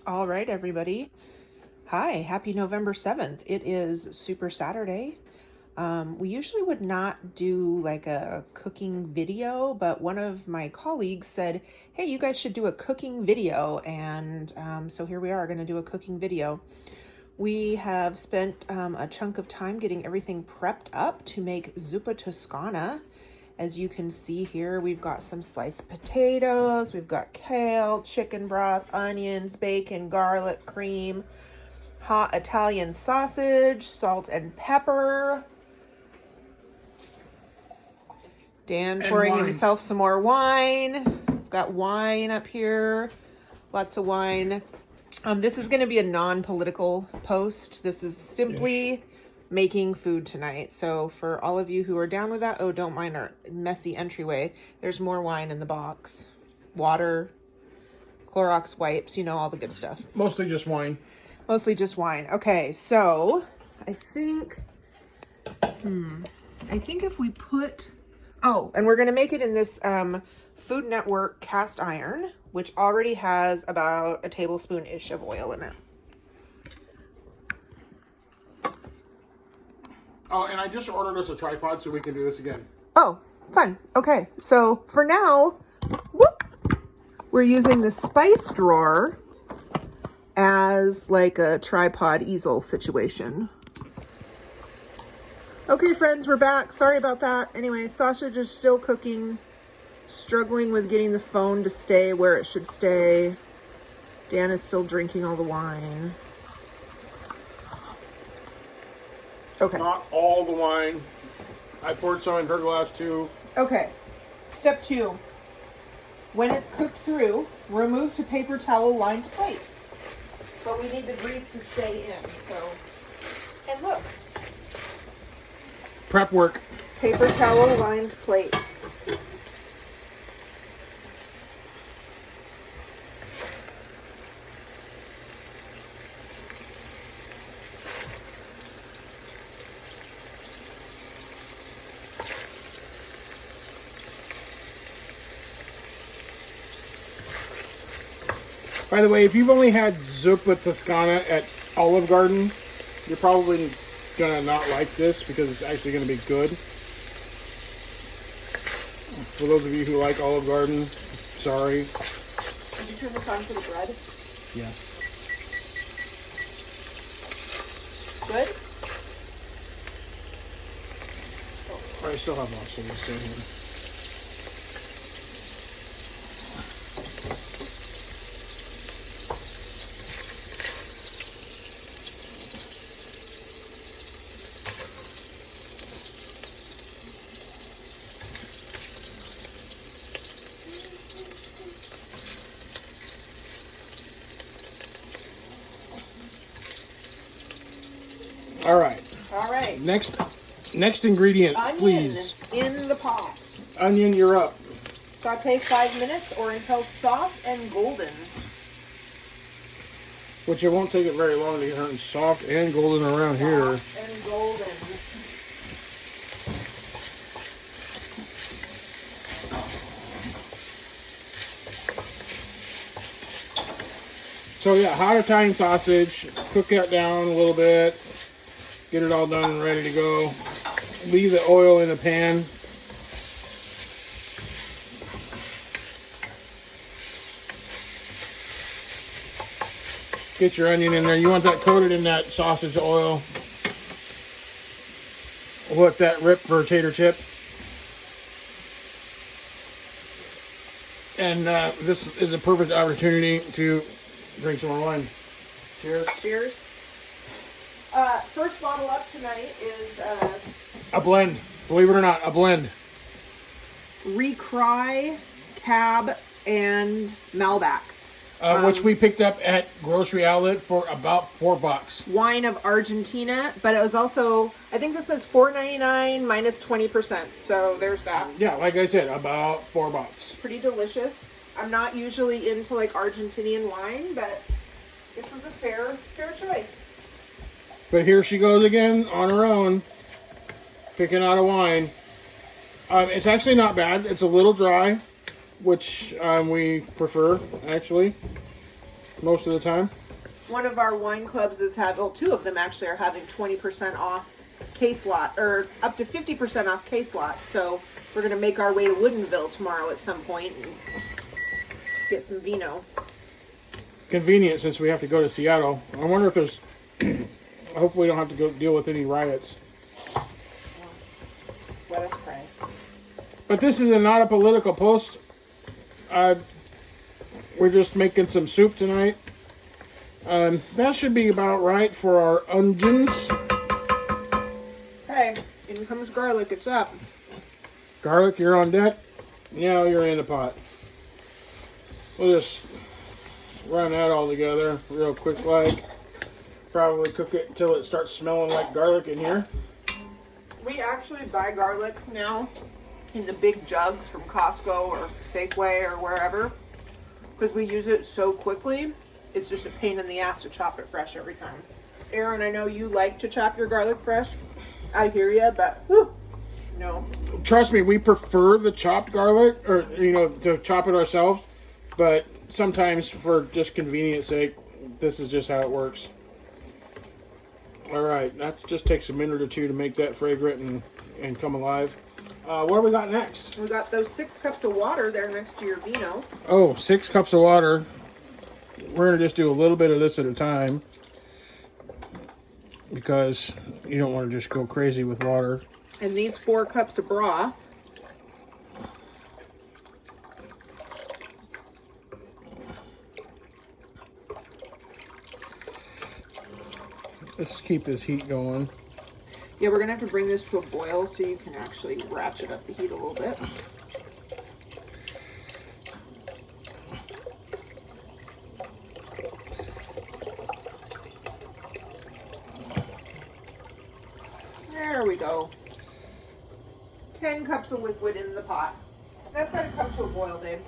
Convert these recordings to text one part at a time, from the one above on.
All right, everybody. Hi, happy November 7th. It is Super Saturday. We usually would not do like a cooking video, but one of my colleagues said, hey, you guys should do a cooking video. And so here we are going to do a cooking video. We have spent a chunk of time getting everything prepped up to make zuppa toscana. As you can see here, we've got some sliced potatoes, we've got kale, chicken broth, onions, bacon, garlic, cream, hot Italian sausage, salt and pepper. Dan pouring himself some more wine. We've got wine up here, lots of wine. This is going to be a non-political post. This is simply making food tonight. So for all of you who are down with that, oh, don't mind our messy entryway. There's more wine in the box. Water, Clorox wipes, you know, all the good stuff. Mostly just wine. Mostly just wine. Okay, so I think if we put, and we're going to make it in this Food Network cast iron, which already has about a tablespoon-ish of oil in it. Oh, and I just ordered us a tripod so we can do this again. Oh, fun. Okay, so for now, we're using the spice drawer as like a tripod easel situation. Okay, friends, we're back. Sorry about that. Anyway, sausage is still cooking, struggling with getting the phone to stay where it should stay. Dan is still drinking all the wine. Okay. Not all the wine. I poured some in her glass too. Okay. Step 2. When it's cooked through, remove to paper towel lined plate. But we need the grease to stay in. So, and look. Prep work. Paper towel lined plate. By the way, if you've only had zuppa toscana at Olive Garden, you're probably gonna not like this because it's actually gonna be good. For those of you who like Olive Garden, sorry. Did you turn this on for the bread? Yeah. Good? I still have lots of this in here. All right. Next ingredient, Onion please. in the pot. Onion, you're up. Saute 5 minutes or until soft and golden. Which it won't take it very long to get soft and golden around here. Soft and golden. So yeah, hot Italian sausage. Cook that down a little bit. Get it all done and ready to go. Leave the oil in the pan. Get your onion in there. You want that coated in that sausage oil. Let that rip for a tater chip. And this is a perfect opportunity to drink some more wine. Cheers. Cheers. First bottle up tonight is a blend. Believe it or not, a blend. Recry, Cab, and Malbec. Which we picked up at Grocery Outlet for about $4. Wine of Argentina, but it was also, I think this says $4.99 minus 20%. So there's that. Yeah, like I said, about $4. Pretty delicious. I'm not usually into like Argentinian wine, but this was a fair choice. But here she goes again on her own, picking out a wine. It's actually not bad. It's a little dry, which we prefer, actually. most of the time. One of our wine clubs is having, well, two of them actually are having 20% off case lot, or up to 50% off case lots. So we're going to make our way to Woodinville tomorrow at some point and get some vino. Convenient since we have to go to Seattle. I wonder if there's, hopefully we don't have to go deal with any riots. Let us pray. But this is not a political post. We're just making some soup tonight. That should be about right for our onions. Hey, in comes garlic. It's up. Garlic, you're on deck. Now you're in the pot. We'll just run that all together real quick like. Probably cook it until it starts smelling like garlic in here. We actually buy garlic now in the big jugs from Costco or Safeway or wherever because we use it so quickly. It's just a pain in the ass to chop it fresh every time. Aaron, I know you like to chop your garlic fresh. I hear you, but whew, no. Trust me, we prefer the chopped garlic, or to chop it ourselves. But sometimes, for just convenience sake, this is just how it works. All right, that just takes a minute or two to make that fragrant and come alive. What do we got next? We got those 6 cups of water there next to your vino. Oh, 6 cups of water. We're going to just do a little bit of this at a time because you don't want to just go crazy with water. And these 4 cups of broth. Let's keep this heat going. Yeah, we're going to have to bring this to a boil so you can actually ratchet up the heat a little bit. There we go. 10 cups of liquid in the pot. That's got to come to a boil, babe.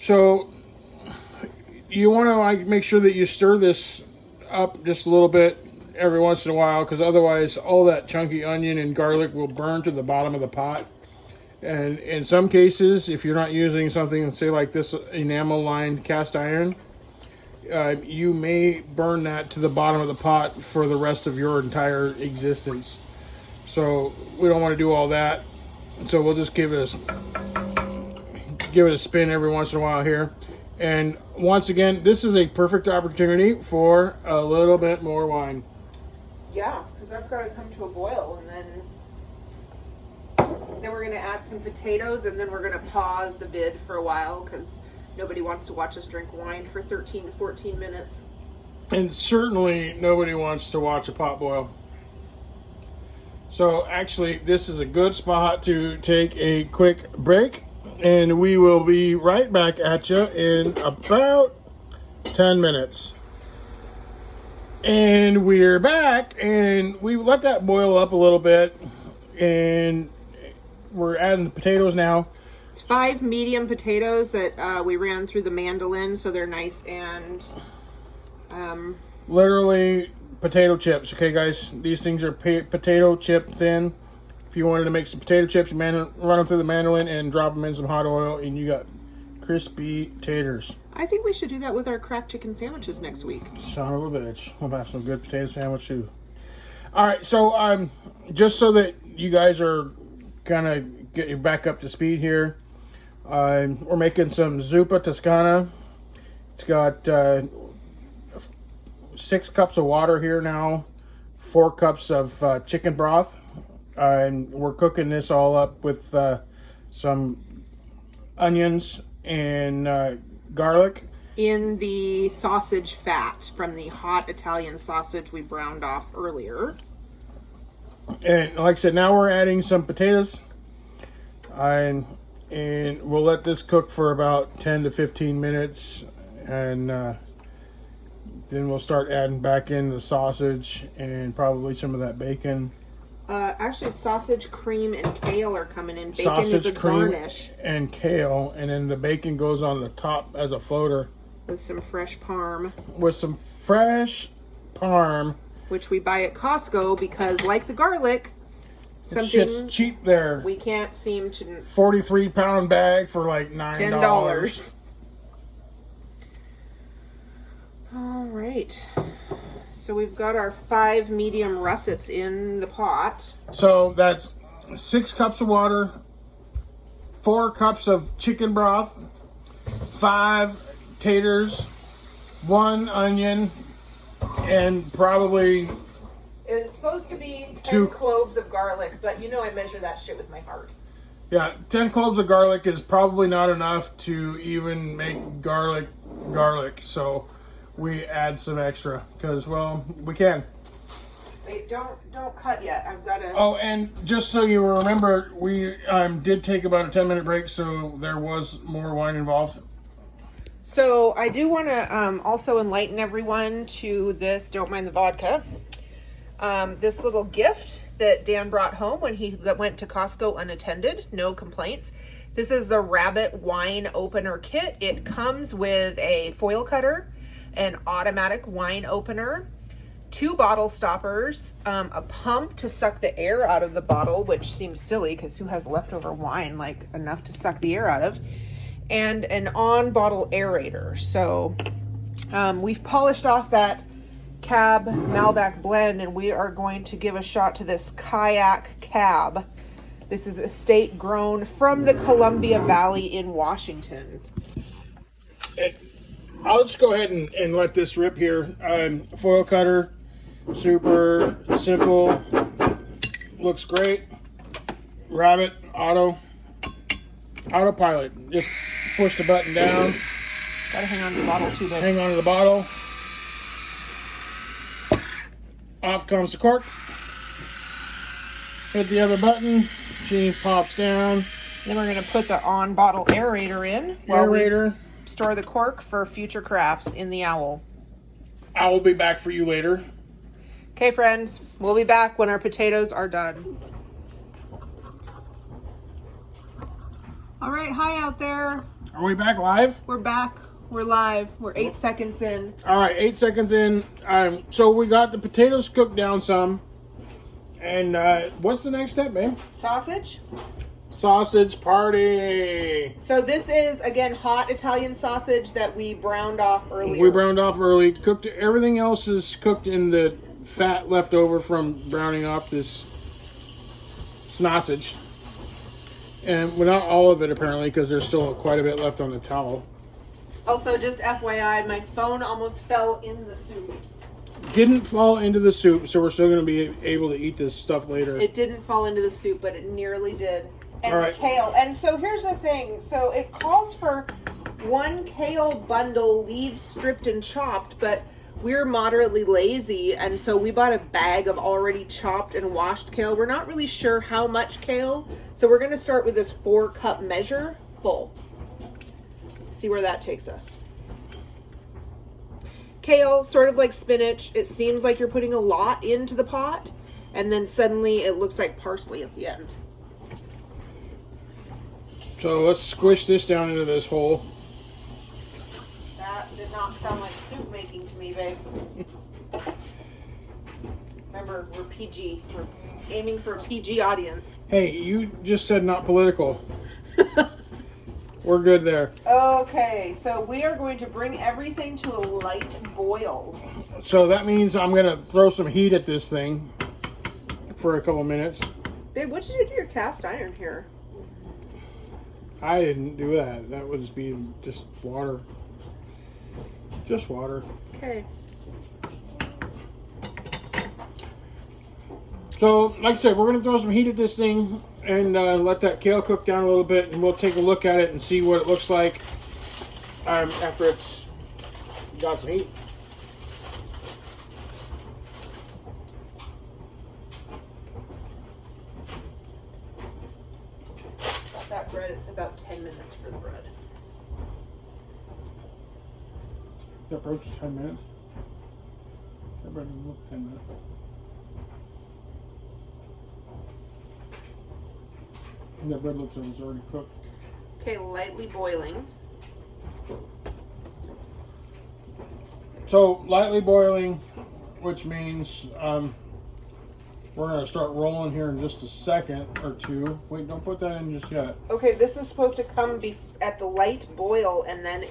So you want to make sure that you stir this up just a little bit every once in a while, because otherwise all that chunky onion and garlic will burn to the bottom of the pot. And in some cases, if you're not using something, say like this enamel lined cast iron, you may burn that to the bottom of the pot for the rest of your entire existence. So we don't want to do all that. So we'll just give it a spin every once in a while here. And once again, this is a perfect opportunity for a little bit more wine. Yeah, because that's got to come to a boil, and then we're going to add some potatoes, and then we're going to pause the vid for a while because nobody wants to watch us drink wine for 13 to 14 minutes. And certainly nobody wants to watch a pot boil. So actually, this is a good spot to take a quick break. And we will be right back at you in about 10 minutes. And we're back, and we let that boil up a little bit. And we're adding the potatoes now. It's 5 medium potatoes that we ran through the mandolin, so they're nice and... literally potato chips, okay, guys? These things are potato chip thin. If you wanted to make some potato chips, you run them through the mandolin and drop them in some hot oil, and you got crispy taters. I think we should do that with our cracked chicken sandwiches next week. Son of a bitch. We'll have some good potato sandwich too. All right, so just so that you guys are kind of get you back up to speed here, we're making some zuppa Toscana. It's got 6 cups of water here now, 4 cups of chicken broth. And we're cooking this all up with some onions and garlic. In the sausage fat from the hot Italian sausage we browned off earlier. And like I said, now we're adding some potatoes. And we'll let this cook for about 10 to 15 minutes. And then we'll start adding back in the sausage and probably some of that bacon. Actually, sausage, cream, and kale are coming in. Bacon Sausage, is a cream, garnish. and kale, and then the bacon goes on the top as a floater. With some fresh parm. With some fresh parm. Which we buy at Costco because, like the garlic, Shit's something cheap there. we can't seem to... 43-pound bag for like $9. All right. So we've got our 5 medium russets in the pot. So that's 6 cups of water, 4 cups of chicken broth, 5 taters, 1 onion, and probably It was supposed to be 10 2 cloves of garlic, but you know I measure that shit with my heart. Yeah, 10 cloves of garlic is probably not enough to even make garlic. So we add some extra because, well, we can. Wait, don't cut yet. I've got to. Oh, and just so you remember, we did take about a 10-minute break, so there was more wine involved. So I do want to also enlighten everyone to this. Don't mind the vodka. This little gift that Dan brought home when he went to Costco unattended. No complaints. This is the Rabbit Wine Opener Kit. It comes with a foil cutter, an automatic wine opener, 2 bottle stoppers, a pump to suck the air out of the bottle, which seems silly because who has leftover wine like enough to suck the air out of, and an on-bottle aerator. So we've polished off that Cab Malbec blend, and we are going to give a shot to this Kayak Cab. This is estate grown from the Columbia Valley in Washington. I'll just go ahead and let this rip here. Foil cutter, super simple, looks great. Rabbit autopilot. Just push the button down. Gotta hang on to the bottle too, babe. Hang on to the bottle. Off comes the cork. Hit the other button. She pops down. Then we're gonna put the on-bottle aerator in while Aerator. we store the cork for future crafts in the owl. I will be back for you later. Okay, friends, we'll be back when our potatoes are done. All right, hi out there. Are we back live? We're back. We're live. We're 8 seconds in. All right, 8 seconds in. So we got the potatoes cooked down some. And what's the next step, babe? Sausage. Sausage party. So this is, again, hot Italian sausage that we browned off earlier. We browned off early. Cooked. Everything else is cooked in the fat left over from browning off this sausage. And well, not all of it, apparently, because there's still quite a bit left on the towel. Also, just FYI, my phone almost fell in the soup. Didn't fall into the soup, so we're still going to be able to eat this stuff later. It didn't fall into the soup, but it nearly did. And All right. kale. And so here's the thing. So it calls for 1 kale bundle, leaves stripped and chopped, but we're moderately lazy, and so we bought a bag of already chopped and washed kale. We're not really sure how much kale, so we're going to start with this 4-cup measure full. See where that takes us. Kale, sort of like spinach, it seems like you're putting a lot into the pot, and then suddenly it looks like parsley at the end. So let's squish this down into this hole. That did not sound like soup making to me, babe. Remember, we're PG. We're aiming for a PG audience. Hey, you just said not political. We're good there. Okay, so we are going to bring everything to a light boil. So that means I'm going to throw some heat at this thing for a couple minutes. Babe, what did you do to your cast iron here? I didn't do that. That was being just water. Just water. Okay. So, like I said, we're going to throw some heat at this thing and let that kale cook down a little bit, and we'll take a look at it and see what it looks like after it's got some heat. That bread, it's about 10 minutes for the bread. That approaches 10 minutes. That bread doesn't look 10 minutes. And that bread looks like it's already cooked. Okay, lightly boiling. So, lightly boiling, which means we're going to start rolling here in just a second or two. Wait, don't put that in just yet. Okay, this is supposed to come at the light boil and then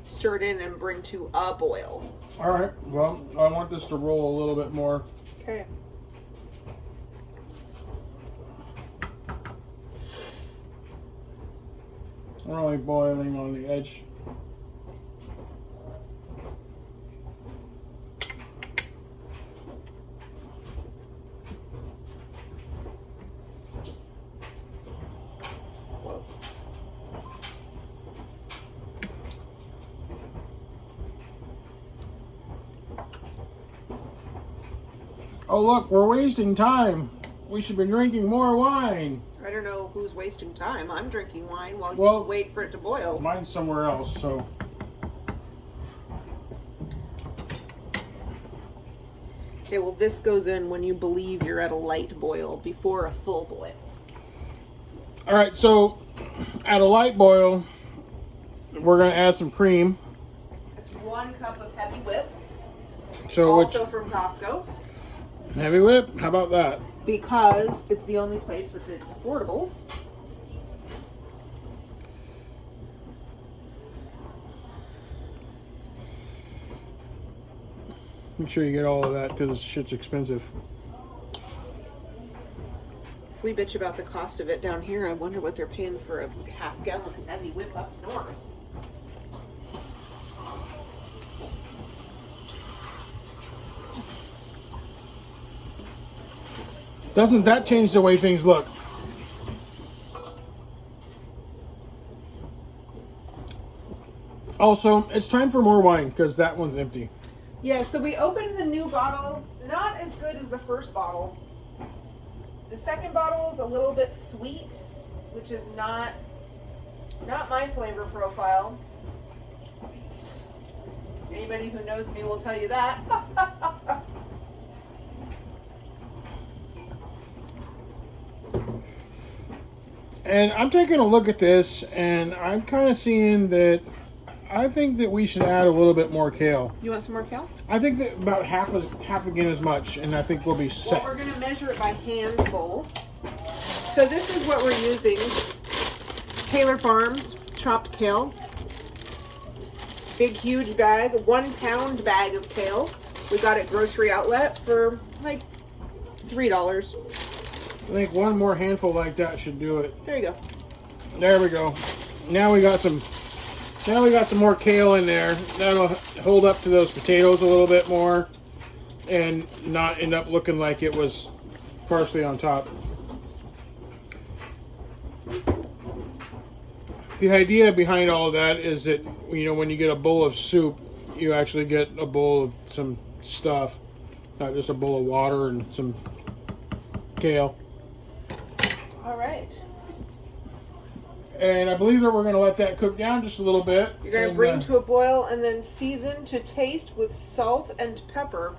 stir it in and bring to a boil. All right. Well, I want this to roll a little bit more. Okay. We're only boiling on the edge. Oh, look, we're wasting time. We should be drinking more wine. I don't know who's wasting time. I'm drinking wine while Well, you wait for it to boil. Mine's somewhere else, so. Okay, well, this goes in when you believe you're at a light boil before a full boil. All right, so at a light boil, we're going to add some cream. It's 1 cup of heavy whip, So also from Costco, heavy whip? How about that? because it's the only place that it's affordable. Make sure you get all of that because this shit's expensive. If we bitch about the cost of it down here, I wonder what they're paying for a half gallon of heavy whip up north. Doesn't that change the way things look? Also, it's time for more wine because that one's empty. Yeah, so we opened the new bottle, not as good as the first bottle. The second bottle is a little bit sweet, which is not my flavor profile. Anybody who knows me will tell you that. And I'm taking a look at this, and I'm kind of seeing that I think that we should add a little bit more kale. You want some more kale? I think that about half again as much, and I think we'll be set. Well, we're going to measure it by handful. So this is what we're using. Taylor Farms chopped kale. Big, huge bag, 1 pound bag of kale. We got it grocery outlet for like $3. I think one more handful like that should do it. There you go. There we go. Now we got some more kale in there. That'll hold up to those potatoes a little bit more and not end up looking like it was partially on top. The idea behind all of that is that, you know, when you get a bowl of soup, you actually get a bowl of some stuff, not just a bowl of water and some kale. All right. And I believe that we're going to let that cook down just a little bit. You're going to bring to a boil and then season to taste with salt and pepper.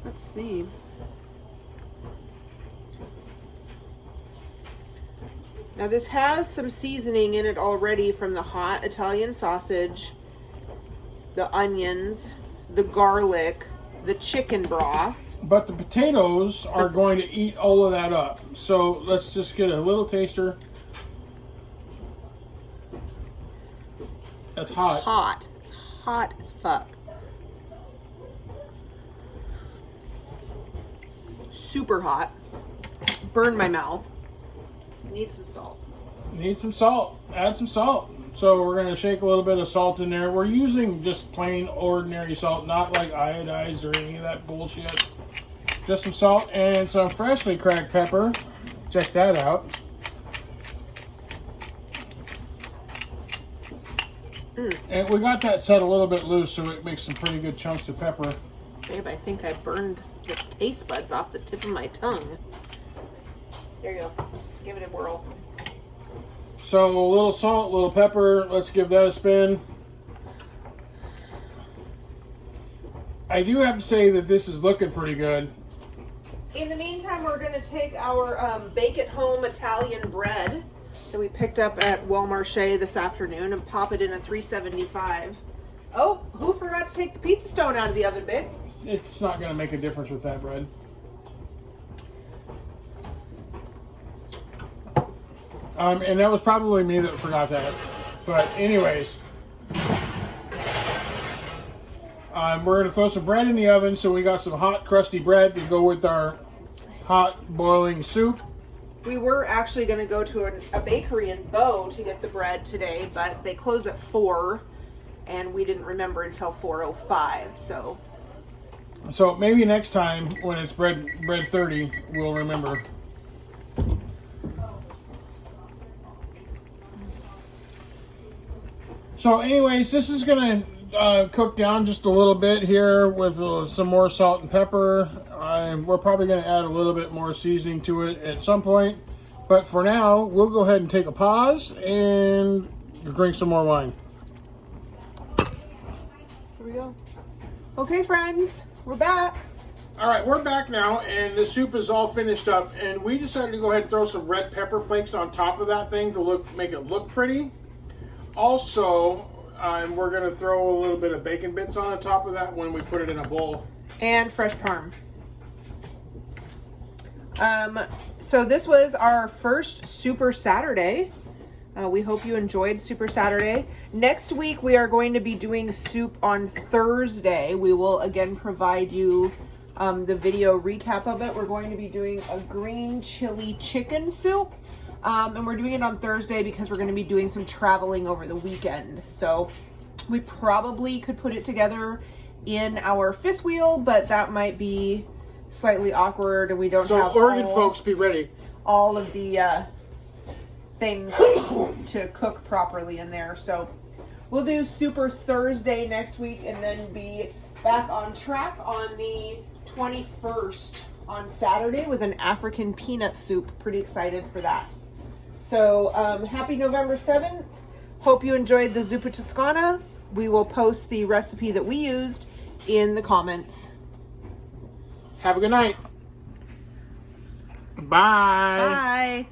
Let's see. Now this has some seasoning in it already from the hot Italian sausage, the onions, the garlic, the chicken broth. But the potatoes are going to eat all of that up. So let's just get a little taster. That's hot. It's hot. It's hot as fuck. Super hot. Burned my mouth. Need some salt. Need some salt. Add some salt. So we're going to shake a little bit of salt in there. We're using just plain ordinary salt, not like iodized or any of that bullshit. Just some salt and some freshly cracked pepper. Check that out. And we got that set a little bit loose, so it makes some pretty good chunks of pepper. Babe, I think I burned the taste buds off the tip of my tongue. There you go. Give it a whirl. So a little salt, a little pepper. Let's give that a spin. I do have to say that this is looking pretty good. In the meantime, we're going to take our bake-at-home Italian bread that we picked up at Walmart this afternoon and pop it in a 375. Oh, who forgot to take the pizza stone out of the oven, babe? It's not going to make a difference with that bread. And that was probably me that forgot that. But anyways, we're going to throw some bread in the oven. So we got some hot, crusty bread to go with our hot, boiling soup. We were actually going to go to a bakery in Bow to get the bread today, but they close at 4, and we didn't remember until 4:05. So maybe next time when it's bread 30, we'll remember. So anyways, this is going to cook down just a little bit here with some more salt and pepper. We're probably going to add a little bit more seasoning to it at some point. But for now, we'll go ahead and take a pause and drink some more wine. Here we go. Okay, friends, we're back. All right, we're back now, and the soup is all finished up. And we decided to go ahead and throw some red pepper flakes on top of that thing to make it look pretty. Also, we're going to throw a little bit of bacon bits on the top of that when we put it in a bowl. And fresh parm. So this was our first Super Saturday. We hope you enjoyed Super Saturday. Next week, we are going to be doing soup on Thursday. We will again provide you the video recap of it. We're going to be doing a green chili chicken soup. And we're doing it on Thursday because we're going to be doing some traveling over the weekend. So we probably could put it together in our fifth wheel, but that might be slightly awkward, and we don't have Oregon folks, be ready. All of the things to cook properly in there. So we'll do Super Thursday next week and then be back on track on the 21st on Saturday with an African peanut soup. Pretty excited for that. So happy November 7th. Hope you enjoyed the Zuppa Toscana. We will post the recipe that we used in the comments. Have a good night. Bye. Bye.